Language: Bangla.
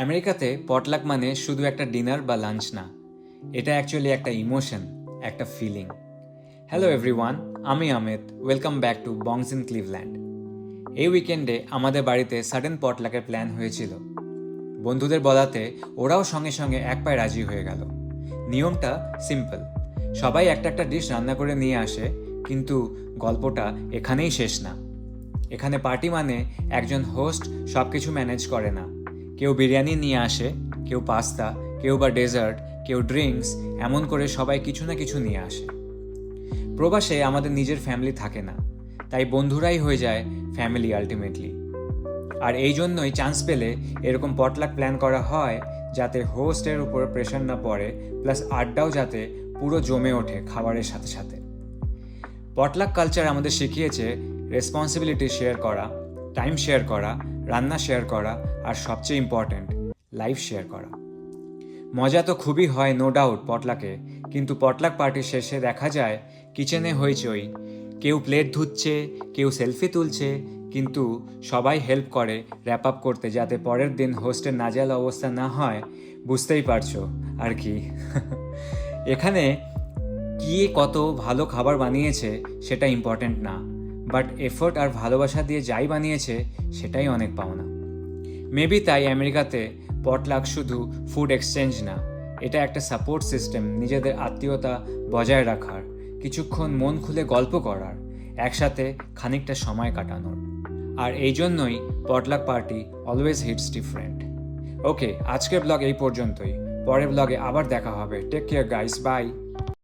আমেরিকাতে পটলাক মানে শুধু একটা ডিনার বা লাঞ্চ না, এটা অ্যাকচুয়ালি একটা ইমোশন, একটা ফিলিং। হ্যালো এভরিওয়ান, আমি Amit. Welcome back to bongs in Cleveland. এই উইকেন্ডে আমাদের বাড়িতে সাডেন পটলাকের প্ল্যান হয়েছিল। বন্ধুদের বলাতে ওরাও সঙ্গে সঙ্গে এক পায়ে রাজি হয়ে গেল। নিয়মটা সিম্পল, সবাই একটা একটা ডিশ রান্না করে নিয়ে আসে, কিন্তু গল্পটা এখানেই শেষ না। এখানে পার্টি মানে একজন হোস্ট সব কিছু ম্যানেজ করে না। কেউ বিরিয়ানি নিয়ে আসে, কেউ পাস্তা, কেউ বা ডেজার্ট, কেউ ড্রিঙ্কস, এমন করে সবাই কিছু না কিছু নিয়ে আসে। প্রবাসে আমাদের নিজের ফ্যামিলি থাকে না, তাই বন্ধুরাই হয়ে যায় ফ্যামিলি আলটিমেটলি। আর এই জন্যই চান্স পেলে এরকম পটলাক প্ল্যান করা হয়, যাতে হোস্টের উপর প্রেশার না পড়ে, প্লাস আড্ডাও যাতে পুরো জমে ওঠে খাবারের সাথে সাথে। পটলাক কালচার আমাদের শিখিয়েছে রেসপন্সিবিলিটি শেয়ার করা, টাইম শেয়ার করা, রান্না শেয়ার করা, আর সবচেয়ে ইম্পর্ট্যান্ট লাইফ শেয়ার করা। মজা তো খুবই হয় নো ডাউট পটলাকে, কিন্তু পটলাক পার্টির শেষে দেখা যায় কিচেনে হইচই, কেউ প্লেট ধুচ্ছে, কেউ সেলফি তুলছে, কিন্তু সবাই হেল্প করে র্যাপ আপ করতে, যাতে পরের দিন হোস্টের নাজেহাল অবস্থা না হয়। বুঝতেই পারছো আর কি। এখানে কি কত ভালো খাবার বানিয়েছে সেটা ইম্পর্ট্যান্ট না, বাট এফোর্ট আর ভালোবাসা দিয়ে যাই বানিয়েছে সেটাই অনেক পাওনা। মেবি তাই আমেরিকাতে পটলাক শুধু ফুড এক্সচেঞ্জ না, এটা একটা সাপোর্ট সিস্টেম, নিজেদের আত্মীয়তা বজায় রাখার, কিছুক্ষণ মন খুলে গল্প করার, একসাথে খানিকটা সময় কাটানোর। আর এই জন্যই potluck party always hits different. Okay, আজকের ব্লগ এই পর্যন্তই। পরের ব্লগে আবার দেখা হবে। Take care guys, by.